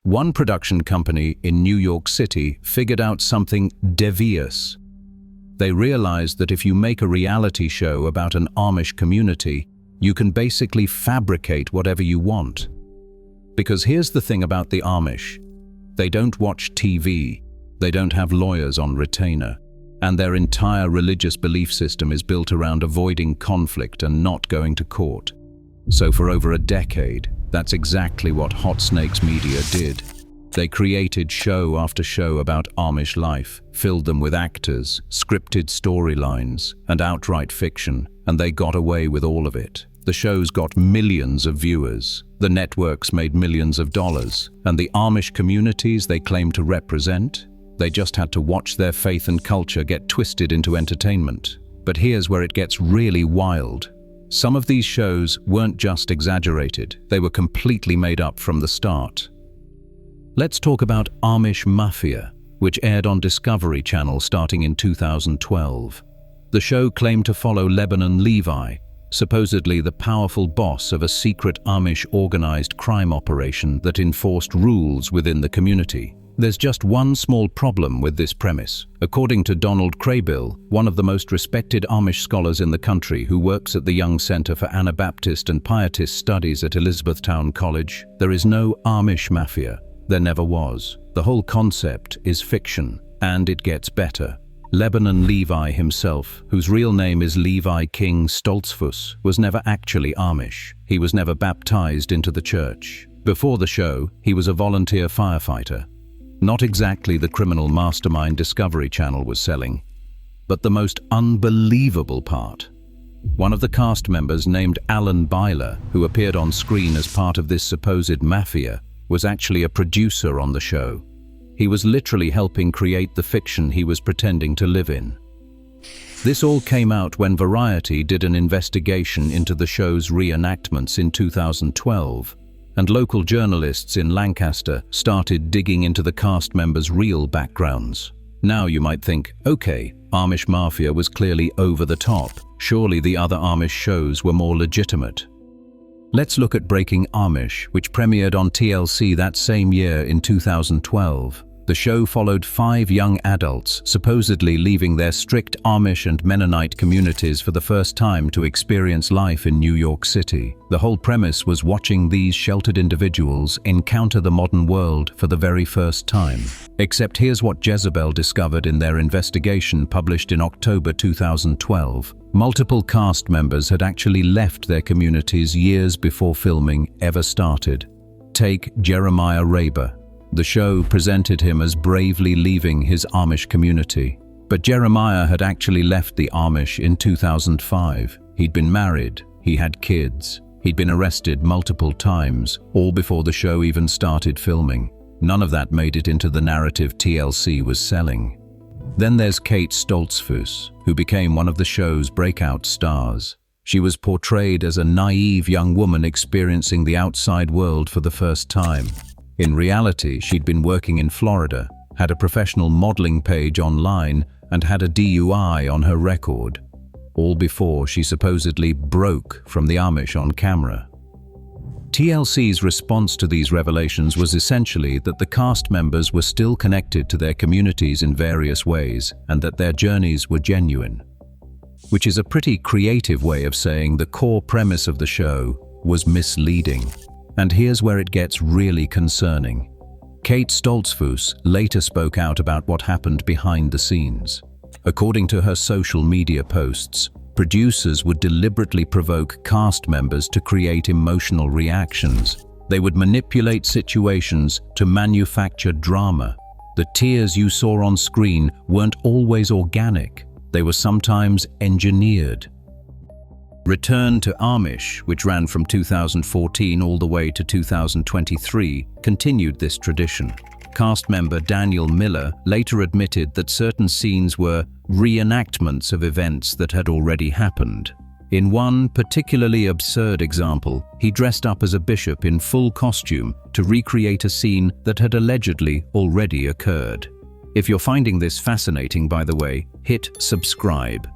One production company in New York City figured out something devious. They realized that if you make a reality show about an Amish community, you can basically fabricate whatever you want. Because here's the thing about the Amish. They don't watch TV, they don't have lawyers on retainer, and their entire religious belief system is built around avoiding conflict and not going to court. So for over a decade, that's exactly what Hot Snakes Media did. They created show after show about Amish life, filled them with actors, scripted storylines, and outright fiction, and they got away with all of it. The shows got millions of viewers, the networks made millions of dollars, and the Amish communities they claimed to represent, they just had to watch their faith and culture get twisted into entertainment. But here's where it gets really wild. Some of these shows weren't just exaggerated, they were completely made up from the start. Let's talk about Amish Mafia, which aired on Discovery Channel starting in 2012. The show claimed to follow Lebanon Levi, supposedly the powerful boss of a secret Amish organized crime operation that enforced rules within the community. There's just one small problem with this premise. According to Donald Kraybill, one of the most respected Amish scholars in the country who works at the Young Center for Anabaptist and Pietist Studies at Elizabethtown College, there is no Amish Mafia. There never was. The whole concept is fiction, and it gets better. Lebanon Levi himself, whose real name is Levi King Stoltzfus, was never actually Amish. He was never baptized into the church. Before the show, he was a volunteer firefighter. Not exactly the criminal mastermind Discovery Channel was selling. But the most unbelievable part. One of the cast members named Alan Byler, who appeared on screen as part of this supposed mafia, was actually a producer on the show. He was literally helping create the fiction he was pretending to live in. This all came out when Variety did an investigation into the show's reenactments in 2012, and local journalists in Lancaster started digging into the cast members' real backgrounds. Now you might think, okay, Amish Mafia was clearly over the top. Surely the other Amish shows were more legitimate. Let's look at Breaking Amish, which premiered on TLC that same year in 2012. The show followed 5 young adults, supposedly leaving their strict Amish and Mennonite communities for the first time to experience life in New York City. The whole premise was watching these sheltered individuals encounter the modern world for the very first time. Except here's what Jezebel discovered in their investigation published in October 2012. Multiple cast members had actually left their communities years before filming ever started. Take Jeremiah Raber. The show presented him as bravely leaving his Amish community. But Jeremiah had actually left the Amish in 2005. He'd been married, he had kids, he'd been arrested multiple times, all before the show even started filming. None of that made it into the narrative TLC was selling. Then there's Kate Stoltzfus, who became one of the show's breakout stars. She was portrayed as a naive young woman experiencing the outside world for the first time. In reality, she'd been working in Florida, had a professional modeling page online, and had a DUI on her record. All before she supposedly broke from the Amish on camera. TLC's response to these revelations was essentially that the cast members were still connected to their communities in various ways, and that their journeys were genuine. Which is a pretty creative way of saying the core premise of the show was misleading. And here's where it gets really concerning. Kate Stoltzfus later spoke out about what happened behind the scenes. According to her social media posts, producers would deliberately provoke cast members to create emotional reactions. They would manipulate situations to manufacture drama. The tears you saw on screen weren't always organic. They were sometimes engineered. Return to Amish, which ran from 2014 all the way to 2023, continued this tradition. Cast member Daniel Miller later admitted that certain scenes were reenactments of events that had already happened. In one particularly absurd example, he dressed up as a bishop in full costume to recreate a scene that had allegedly already occurred. If you're finding this fascinating, by the way, hit subscribe.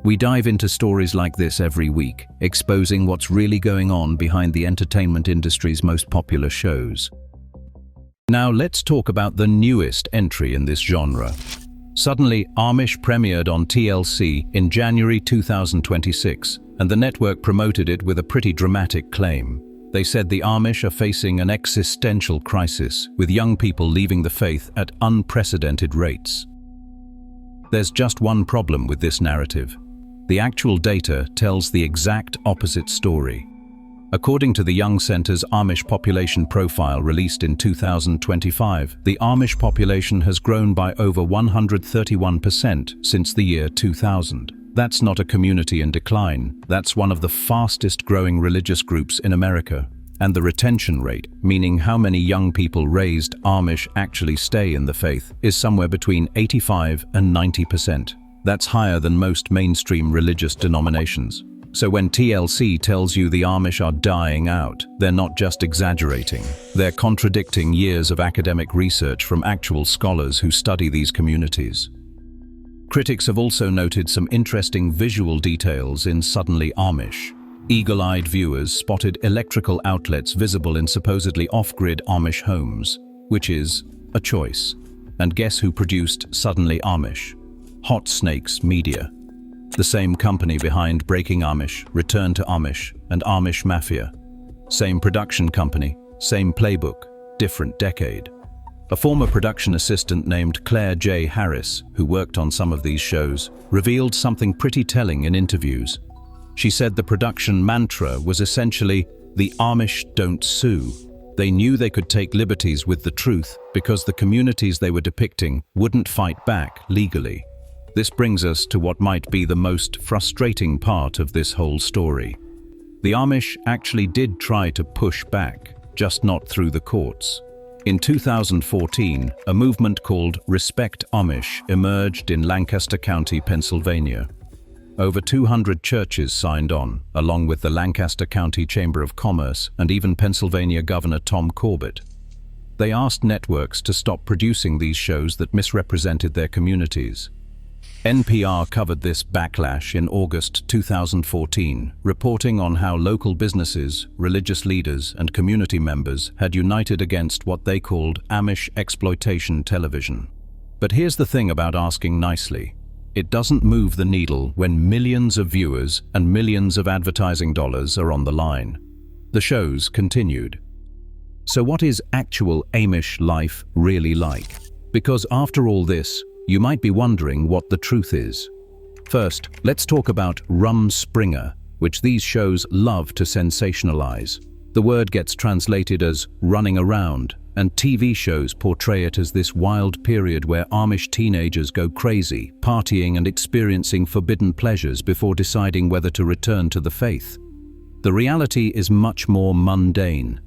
We dive into stories like this every week, exposing what's really going on behind the entertainment industry's most popular shows. Now let's talk about the newest entry in this genre. Suddenly, Amish premiered on TLC in January 2026, and the network promoted it with a pretty dramatic claim. They said the Amish are facing an existential crisis, with young people leaving the faith at unprecedented rates. There's just one problem with this narrative. The actual data tells the exact opposite story. According to the Young Center's Amish population profile released in 2025, the Amish population has grown by over 131% since the year 2000. That's not a community in decline, that's one of the fastest growing religious groups in America. And the retention rate, meaning how many young people raised Amish actually stay in the faith, is somewhere between 85 and 90%. That's higher than most mainstream religious denominations. So when TLC tells you the Amish are dying out, they're not just exaggerating. They're contradicting years of academic research from actual scholars who study these communities. Critics have also noted some interesting visual details in Suddenly Amish. Eagle-eyed viewers spotted electrical outlets visible in supposedly off-grid Amish homes, which is a choice. And guess who produced Suddenly Amish? Hot Snakes Media. The same company behind Breaking Amish, Return to Amish, and Amish Mafia. Same production company, same playbook, different decade. A former production assistant named Claire J. Harris, who worked on some of these shows, revealed something pretty telling in interviews. She said the production mantra was essentially, "The Amish don't sue." They knew they could take liberties with the truth because the communities they were depicting wouldn't fight back legally. This brings us to what might be the most frustrating part of this whole story. The Amish actually did try to push back, just not through the courts. In 2014, a movement called Respect Amish emerged in Lancaster County, Pennsylvania. Over 200 churches signed on, along with the Lancaster County Chamber of Commerce and even Pennsylvania Governor Tom Corbett. They asked networks to stop producing these shows that misrepresented their communities. NPR covered this backlash in August 2014, reporting on how local businesses, religious leaders, and community members had united against what they called Amish exploitation television. But here's the thing about asking nicely. It doesn't move the needle when millions of viewers and millions of advertising dollars are on the line. The shows continued. So what is actual Amish life really like? Because after all this, you might be wondering what the truth is. First, let's talk about rumspringa, which these shows love to sensationalize. The word gets translated as running around, and TV shows portray it as this wild period where Amish teenagers go crazy, partying and experiencing forbidden pleasures before deciding whether to return to the faith. The reality is much more mundane.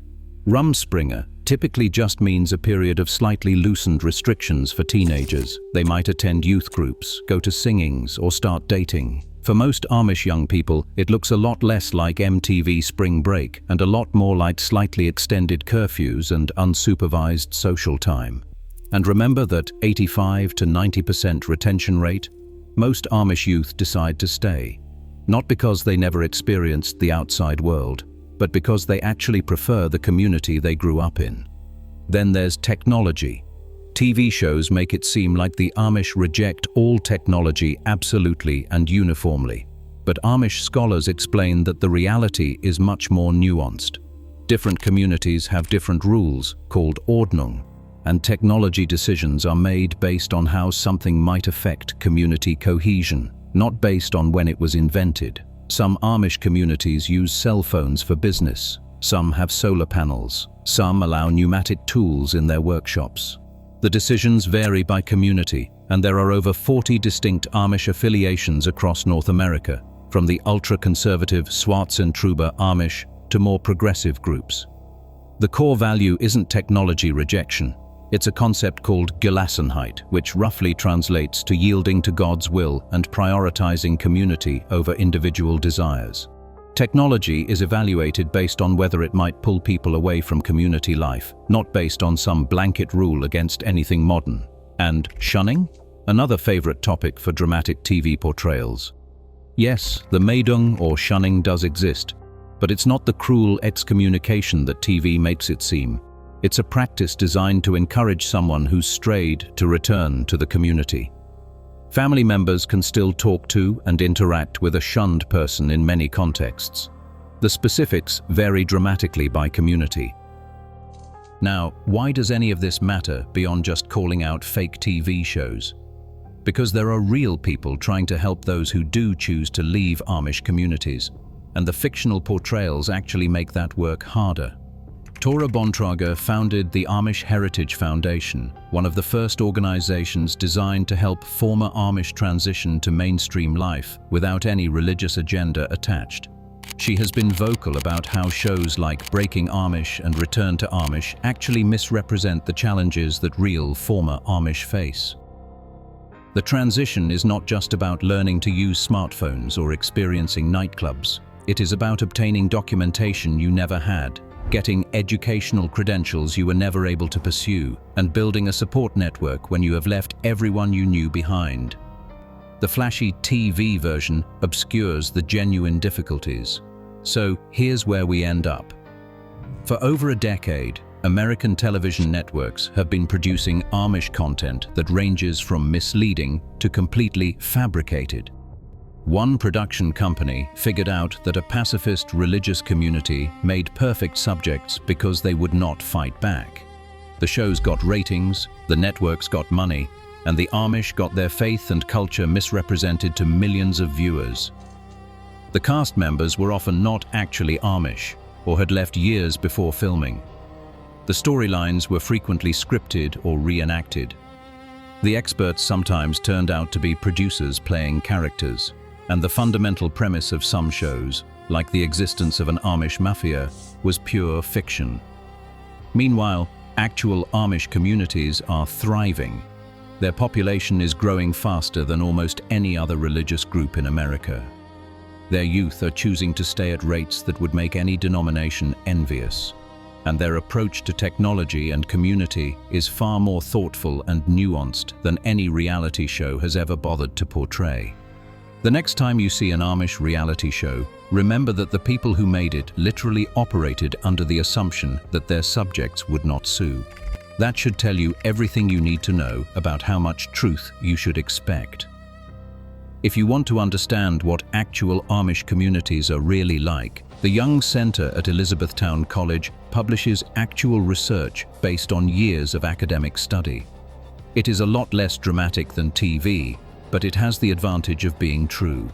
Rumspringa typically just means a period of slightly loosened restrictions for teenagers. They might attend youth groups, go to singings, or start dating. For most Amish young people, it looks a lot less like MTV Spring Break and a lot more like slightly extended curfews and unsupervised social time. And remember that 85 to 90% retention rate? Most Amish youth decide to stay. Not because they never experienced the outside world, but because they actually prefer the community they grew up in. Then there's technology. TV shows make it seem like the Amish reject all technology absolutely and uniformly. But Amish scholars explain that the reality is much more nuanced. Different communities have different rules, called ordnung, and technology decisions are made based on how something might affect community cohesion, not based on when it was invented. Some Amish communities use cell phones for business, some have solar panels, some allow pneumatic tools in their workshops. The decisions vary by community, and there are over 40 distinct Amish affiliations across North America, from the ultra-conservative Swartzentruber Amish to more progressive groups. The core value isn't technology rejection. It's a concept called Gelassenheit, which roughly translates to yielding to God's will and prioritizing community over individual desires. Technology is evaluated based on whether it might pull people away from community life, not based on some blanket rule against anything modern. And shunning? Another favorite topic for dramatic TV portrayals. Yes, the Meidung or shunning does exist, but it's not the cruel excommunication that TV makes it seem. It's a practice designed to encourage someone who's strayed to return to the community. Family members can still talk to and interact with a shunned person in many contexts. The specifics vary dramatically by community. Now, why does any of this matter beyond just calling out fake TV shows? Because there are real people trying to help those who do choose to leave Amish communities, and the fictional portrayals actually make that work harder. Tora Bontrager founded the Amish Heritage Foundation, one of the first organizations designed to help former Amish transition to mainstream life without any religious agenda attached. She has been vocal about how shows like Breaking Amish and Return to Amish actually misrepresent the challenges that real former Amish face. The transition is not just about learning to use smartphones or experiencing nightclubs. It is about obtaining documentation you never had, getting educational credentials you were never able to pursue, and building a support network when you have left everyone you knew behind. The flashy TV version obscures the genuine difficulties. So here's where we end up. For over a decade, American television networks have been producing Amish content that ranges from misleading to completely fabricated. One production company figured out that a pacifist religious community made perfect subjects because they would not fight back. The shows got ratings, the networks got money, and the Amish got their faith and culture misrepresented to millions of viewers. The cast members were often not actually Amish, or had left years before filming. The storylines were frequently scripted or reenacted. The experts sometimes turned out to be producers playing characters, and the fundamental premise of some shows, like the existence of an Amish Mafia, was pure fiction. Meanwhile, actual Amish communities are thriving. Their population is growing faster than almost any other religious group in America. Their youth are choosing to stay at rates that would make any denomination envious, and their approach to technology and community is far more thoughtful and nuanced than any reality show has ever bothered to portray. The next time you see an Amish reality show, remember that the people who made it literally operated under the assumption that their subjects would not sue. That should tell you everything you need to know about how much truth you should expect. If you want to understand what actual Amish communities are really like, the Young Center at Elizabethtown College publishes actual research based on years of academic study. It is a lot less dramatic than TV, but it has the advantage of being true.